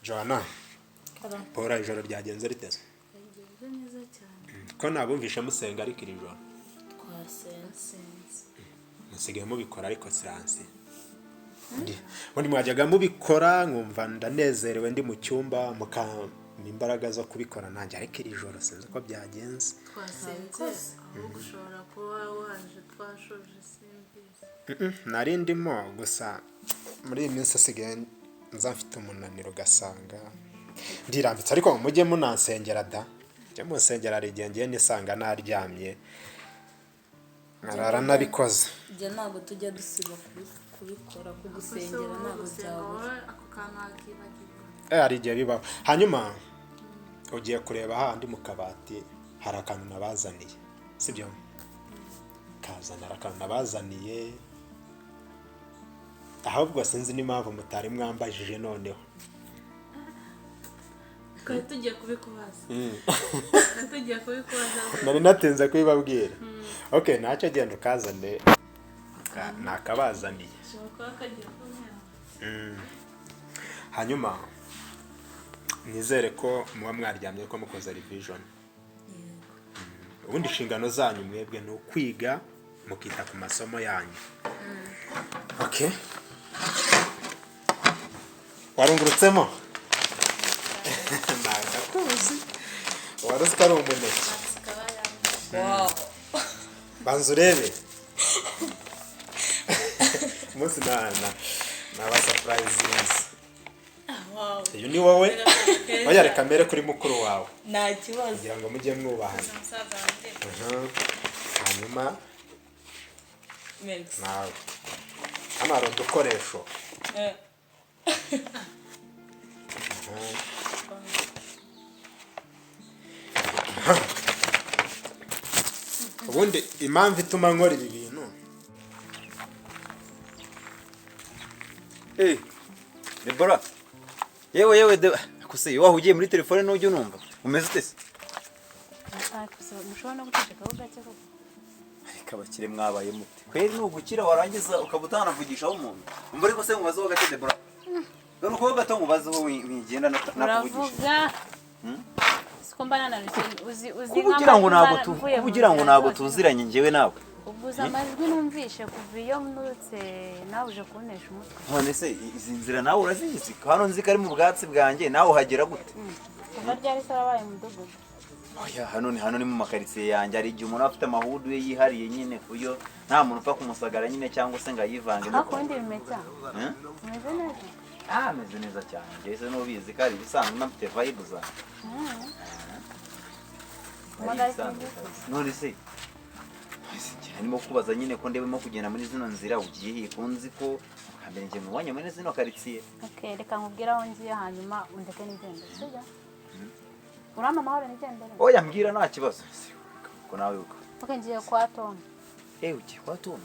Joanna Paula ijoro ryagenze riteze neza cyane ko nabumvishe musenga ariko iri joro twasenze musigaye mubikora ariko siransi ubundi mwajyaga mubikora nkumva ndanezerewe ndi mu cyumba mukampa imbaraga zo kubikora nanjye ariko iri joro sinzi ko byagenze twasenze ahubwo ushobora kuba waje twashoje simbizi nari ndimo gusa muri iyi minsi asigaye nzafite umunaniro ugasanga ndirambitse ariko mujye munansengera da njye munsengera hari igihe ngiye nisanga naryamye nkarara nabikoze njye ntabwo tujya dusiba kubikora kugusengera ntabwo byabura ako kantu hakibagirwa hari igihe bibaho hanyuma ugiye kureba handi mu kabati hari akantu nabazaniye sibyo kazanira akantu nabazaniye ahubwo sinzi n'impamvu mutari mwambajije noneho twari tugiye kubikubaza nari natinze kubibabwira okay ntacyo genda ukazane nakabazaniye hanyuma nizere ko muba mwaryamye ko mukoze revision ubundi inshingano zanyu mwebwe ni ukwiga mukita ku masomo yanyu okay warungurutsemo nagakuzi wari uzi ko ari umuneke banza urebe umunsi naba surprise uyu ni wowe oya reka mbere kuri mukuru wawe nta kibazo kugira ngo mujye mwubahana hanyuma nawe hano hari udukoresho ubundi impamvu ituma nkora ibi bintu Deborah yewe kuse wahugiye muri telefone n'ujye unumva umeze ute se mushobora no guceceka aho gake koko ariko abakire mwabaye mute kweri n'ugukira warangiza ukaba utanavugishaho umuntu umva ariko se mubaze ho gake Deborah dore uko gato mubaze ho wigenda nakuvugisha siko mbana na uzi kugira ngo ntabwo tuziranye njyewe nawe ubuza amajwi numvishe kuva iyo mnutse nawe uje kunesha umutwe none se izi nzira nawe urazizi hano nzi ko ari mu bwatsi bwanjye nawe uhagera gute kuva ryari se wabaye mudugudu oya hano ni mu makaritsiye yanjye ari igihe umuntu afite amahudu ye yihariye nyine kuyo nta muntu upfa kumusagara nyine cyangwa se ngo ayivange no kundi Rumeca umeze neza meze neza cyane njye se n'ubizi ko ari ibisanzwe nafite vibe zanjye none se harimo kubaza nyine ko ndebemo kugenda muri zino nzira ugiye kunzi ko hambere ngiye mubonye muri zino karitsiye okay reka nkubwira aho ngiye hanyuma undeke n'igendo sibyo urama amahoro n'igendere oya mbwira nta kibazo ko nawe uko okay ngiye kwa Tom ugiye kwa Tom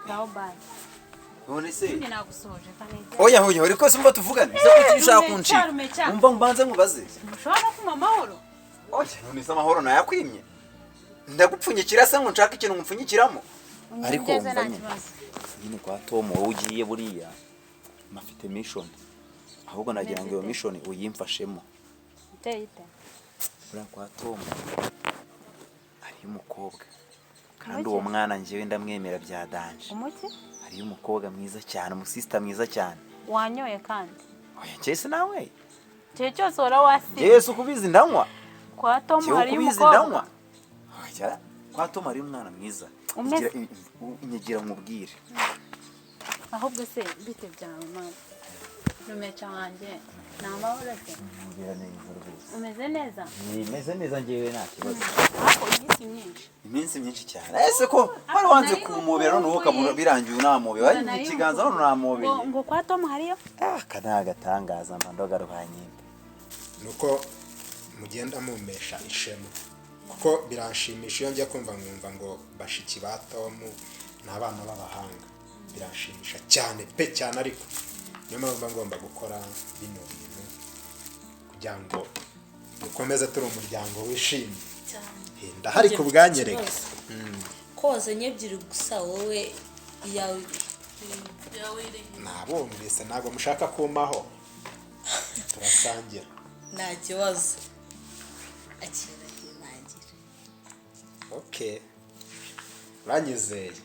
naho bye none se ndi nagusoje kanege oya ariko se mba tuvugane se kuki ushaka kunci umva mbanze nkubaze mushobora kuma amahoro oya none se amahoro nayakwimye ndagupfunyikira se ngo nshaka ikintu ngupfunyikiramo ariko umva nyine kwa Tom wowe ugiye buriya mafite mission ahubwo nagira ngo iyo mission uyimfashemo ite buriya kwa Tom ari umukobwa kandi uwo mwana njyewe ndamwemera bya danje umuki ari umukobwa mwiza cyane umusista mwiza cyane wanyoye kandi oya cyese nawe cyo cyose ora wasi Yesu kubizi ndanywa kwa Tom hari umukobwa kwa Tom ari umwana mwiza nyigira umubwire ahubwo se bite byawe mama Rumeca wanjye namahoro se umeze neza meze neza njyewe nta kibazo ariko iminsi myinshi cyane ese ko wari wanze kumubera none ukabura birangiye unamubera ari ikiganza none unamubera ngo kwa Tom hariyo kanaagatangaza mandoga rwanyimba nuko mugenda mumesha ishema kuko biranshimisha iyo njya kumva nkumva ngo bashiki ba Tom n'abana b'abahanga biranshimisha cyane pe cyane ariko niyo mpamvu ngomba gukora bino bintu kugira ngo dukomeze turi umuryango wishimye ndahari ku bwanyereka ko wazanye ebyiri gusa wowe yawe nabumvise ntabwo mushaka kumaho turasangira nta kibazo akira yimangira. okay uranyizeye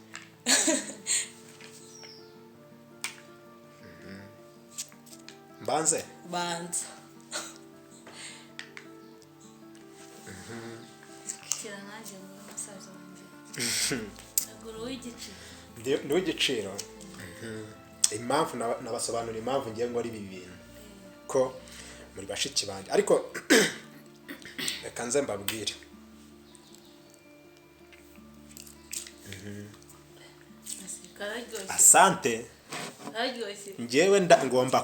mbanze banza kira nanjye mu musaza wanjye agura w'igiciro ni w'igiciro impamvu nabasobanurira impamvu ngiye ngo ari ibi bintu ko muri bashiki banjye ariko reka nze mbabwire asante njyewe ngomba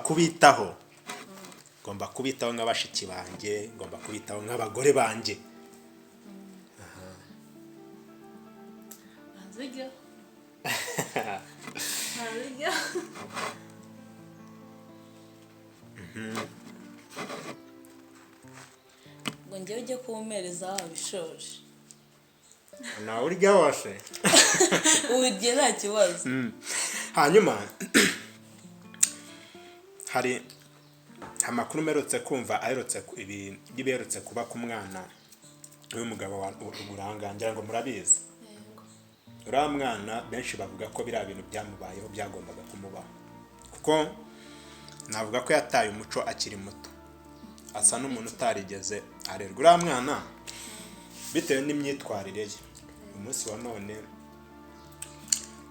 kubitaho nk'abashiki banjye ngomba kubitaho nk'abagore banjye ngo njyewe ujye kuwumereza wabishoje nawe urya wose ugiye nta kibazo. hanyuma hari amakuru mperutse kumva iberutse kuba ku mwana w'umugabo wa urangangira ngo murabizi uriya mwana benshi bavuga ko biriya bintu byamubayeho byagombaga kumubaho kuko navuga ko yataye umuco akiri muto asa n'umuntu utarigeze arerwa uriya mwana bitewe n'imyitwarire ye umunsi wa none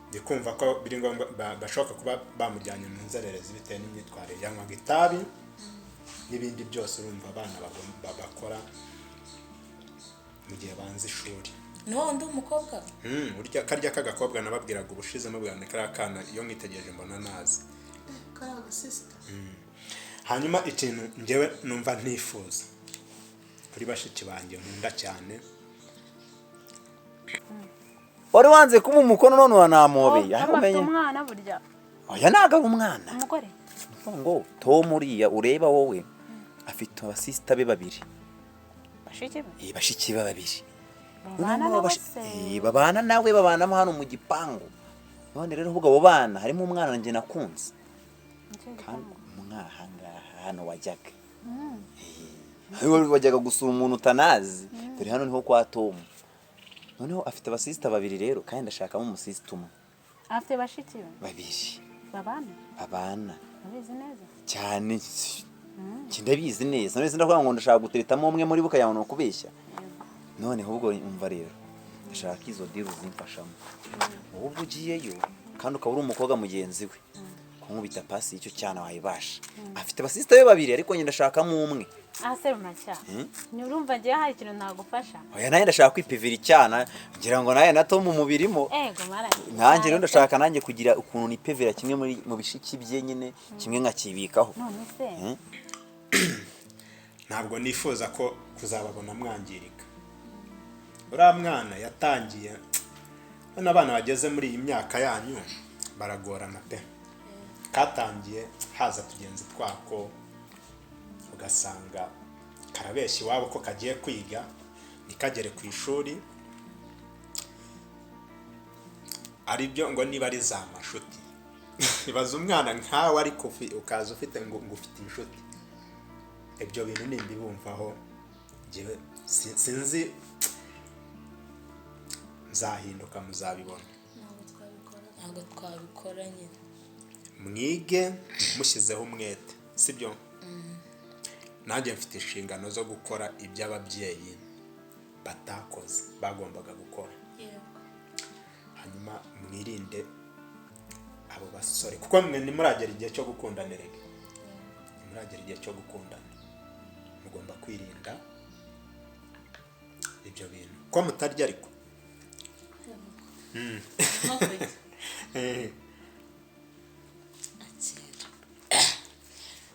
ndikumva ko biri ngombwa bashoboka kuba bamujyanye mu nzererezi bitewe n'imyitwarire yanywaga itabi n'ibindi byose urumva abana bakora mu gihe banze ishuri. ni wa wundi w'umukobwa urya karya k'agakobwa nababwiraga ubushize mubwira ni kariya kana iyo mwitegereje mbona nazi hanyuma ikintu njyewe numva ntifuza kuri bashiki banjye nkunda cyane wari wanze kuba umukono none wanamobeye afite umwana burya oya ntago ari umwana umugore ngo Tom uriya ureba wowe afite abasista be babiri bashiki be babiri babana nawe babanamo hano mu gipangu none rero ahubwo abo bana harimo umwana nanjye nakunze kandi umwahangaha hano wajyaga wajyaga gusura umuntu utanazi dore hano niho kwa Tom noneho afite abasista babiri rero kandi ndashakamo umusista umwe afite bashiki babiri babana abizi neza cyane kindabizi neza none ndavuga ngo ndashaka guteretamo umwe muri buka yawe no kubeshya none ahubwo umva rero ndashaka izo deal zimfashamo ubwo ugiyeyo kandi ukaba uri umukobwa mugenzi we kunkubita pasi icyo cyana wayibasha afite abasista be babiri ariko njye ndashakamo umwe ase Rumeca ni urumva ngiye hari ikintu nagufasha oya naye ndashaka kwipivira icyana ngira ngo naye na Tom mu birimo nanjye rero ndashaka nanjye kugira ukuntu nipivira kimwe muri mu bishiki bye nyine kimwe nkakibikaho none se ntabwo nifuza ko kuzababona mwangirika uriya mwana yatangiye bano abana bageze muri iyi myaka yanyu baragorana pe katangiye haza tugenzi twako ugasanga karabeshya iwabo ko kagiye kwiga nikagere ku ishuri ari byo ngo niba ari za mashuti ibaza umwana nkawe ariko ukaza ufite ngo ufite inshuti ibyo bintu nimbi bumvaho njyewe sinzi nzahinduka muzabibona ntabwo twabikora nyine mwige mushyizeho umwete sibyo nanjye mfite inshingano zo gukora ibyo ababyeyi batakoze bagombaga gukora hanyuma mwirinde abo basore kuko mwe nimuragera igihe cyo gukundana rege nimuragera igihe cyo gukundana mugomba kwirinda ibyo bintu ko mutarya ariko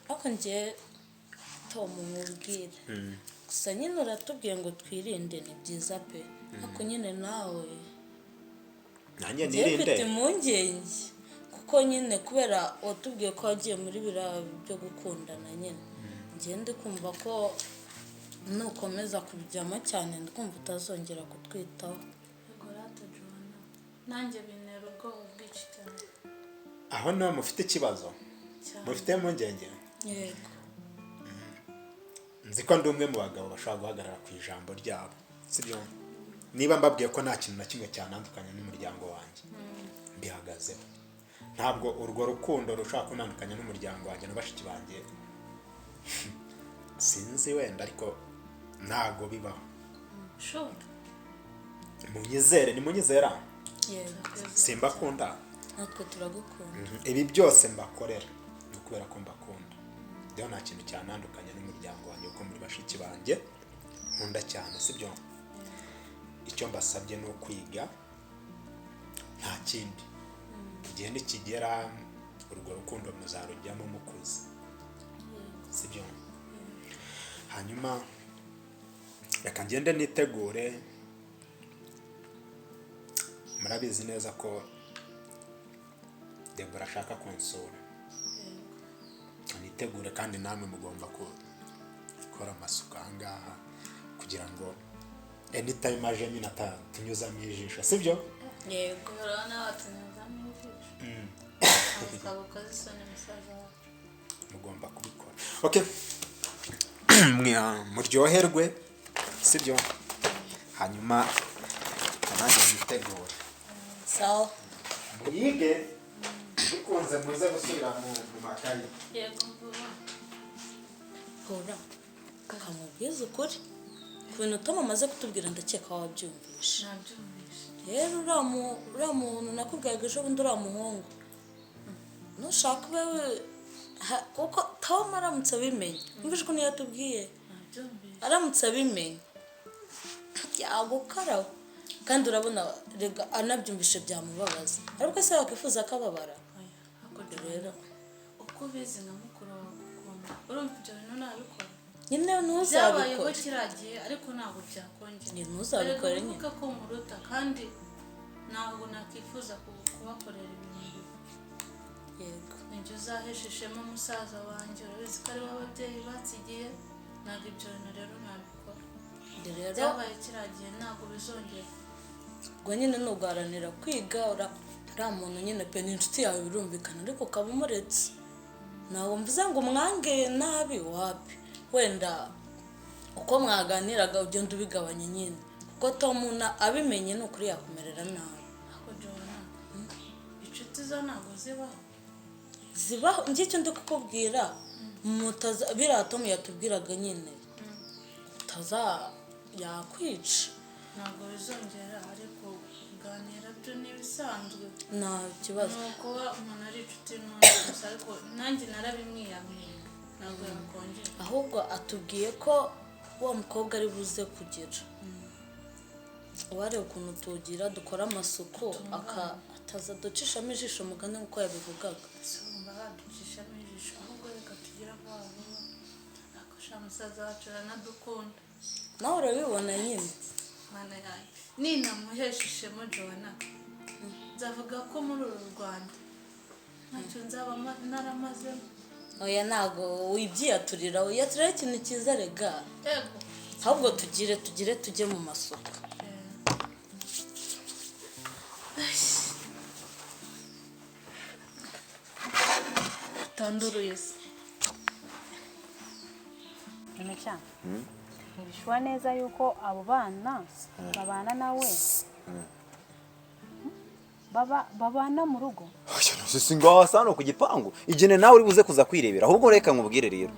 ariko njye Tom mubwire gusa nyine uratubwiye ngo twirinde ni byiza pe ariko nyine nawe nanjye nirinde mfite impungenge kuko nyine kubera watubwiye ko wagiye muri biriya byo gukundana nyine ngende kumva ko nukomeza kubijyamo cyane ndikumva utazongera kutwitaho nanjye bintera ubwoba bwinshi cyane aho nawe mufite ikibazo mufite impungenge yego nzi ko ndi umwe mu bagabo bashobora guhagarara ku ijambo ryabo sibyo niba mbabwiye ko nta kintu na kimwe cyanandukanye n'umuryango wanjye mbihagazeho ntabwo urwo rukundo rushobora kunandukanya n'umuryango wanjye na bashiki banjye sinzi wenda ariko ntago bibaho munyizere ni munyizera simbakunda natwe turagukunda ibi byose mbakorera ni ukubera ko mbakunda rero nta kintu cyanandukanye n'umuryango wanjye kuko muri bashiki banjye nkunda cyane sibyo icyo mbasabye ni ukwiga nta kindi igihe nikigera urwo rukundo muzarujyamo mukuze sibyo hanyuma reka ngende nitegure murabizi neza ko Deborah ashaka kunsura nitegure kandi namwe mugomba gukora amasuka ahangaha kugira ngo anytime aje nyine atatunyuzamo ijisho sibyo yego urabona watunyuzamo ijisho ukabukoza isoni musaza wacu mugomba kubikora okay muryoherwe sibyo hanyuma nanjye nitegure sawa muyige bikunze muze gusubira mu makayi yego hora kamubwiza ukuri ku bintu Tom amaze kutubwira ndakeka wabyumvishe rero uriya muntu nakubwiraga ejo bundi uriya muhungu nushaka wewe kuko Tom aramutse abimenye umvise ko niyo yatubwiye aramutse abimenye yagukaraho kandi urabona rega anabyumvishe byamubabaza ariko se yakwifuza akababara rero uko ubizi na mukuru wawe ukunda urumva ibyo bintu nabikora nyine byabayeho ntuzabikore kiragiye ariko ntabwo byakongera ntuzabikore nyine ko muruta kandi ntabwo nakwifuza kubakorera ibintu yego nibyo uzahesha ishema musaza wanjye urabizi ko ari wowe ababyeyi batsigiye ntabwo ibyo bintu rero nabikora byabaye kiragiye ntabwo bizongera ubwo nyine nugaharanira kwiga uriya muntu nyine pe ni inshuti yawe birumvikana ariko ukaba umuretse ntabwo mvuze ngo umwange nabi wapi wenda uko mwaganiraga ugenda ubigabanya nyine kuko Tom abimenye ni ukuri yakumerera nabi ako Jona inshuti zo ntabwo zibaho ngicyo ndi kukubwira biriya Tom yatubwiraga nyine yakwica ntabwo bizongera ariko kuganira byo n'ibisanzwe nta kibazo ni ukuba umuntu ari inshuti n'undi gusa ariko nanjye narabimwiyamiye ntabwo yakongera ahubwo atubwiye ko wa mukobwa ari buze kugira wareba ukuntu tugira dukora amasuku ataza ducishamo ijisho mugane nk'uko yabivugaga sumba baducishamo ijisho ahubwo reka tugira vuba vuba akosha musaza wacu aranadukunda nawe urabibona nyine mana yanjye ninamuhesha ishema Jona nzavuga ko muri uru Rwanda ntacyo nzaba naramazemo oya ntago wibyiyaturira wiyaturira ikintu cyiza rega yego ahubwo tujye mu masoko tanduruye se Rumeca ntibishobora neza yuko abo bana babana nawe babana mu rugo si ngaho hano ku gipangu igene nawe uri buze kuza kwirebera ahubwo reka nkubwire rero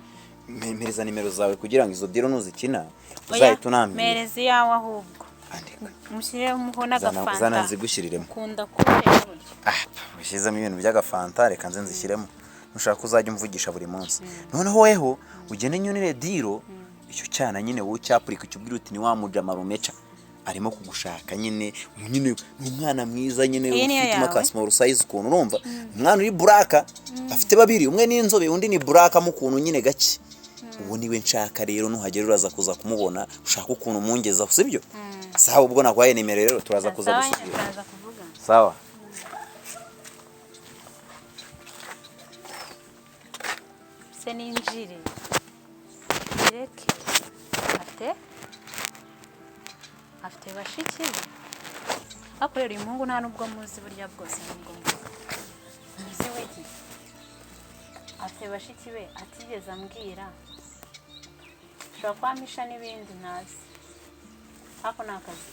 mpereza nimero zawe kugira ngo izo diro nuzikina uzahita unambira merezi yawe ahubwo mushyiremo n'agafanta zana nzigushyiriremo ukunda kureba burya ushyizemo ibintu by'agafanta reka nze nzishyiremo nushaka uzajya umvugisha buri munsi noneho weho ugende nyunire diro icyo cyana nyine wowe cyapurika cyubwira uti ni wa mujama Rumeca arimo kugushaka nyine ni umwana mwiza nyine ufite makasimo size ukuntu urumva umwana uri buraka afite babiri umwe ni inzobe undi ni buraka mu kuntu nyine gake ubu niwe nshaka rero nuhagera uraza kuza kumubona ushaka ukuntu mungeza sibyo sawa ubwo nakwaye nimero rero turaza kuza gusubira sawa se ninjire direke afite bashiki akorera uyu muhungu nta nubwo muzi burya bwose nubwo muzi we afite bashiki be atigeze ambwira ushobora kwamisha n'ibindi ntazi ariko ni akazi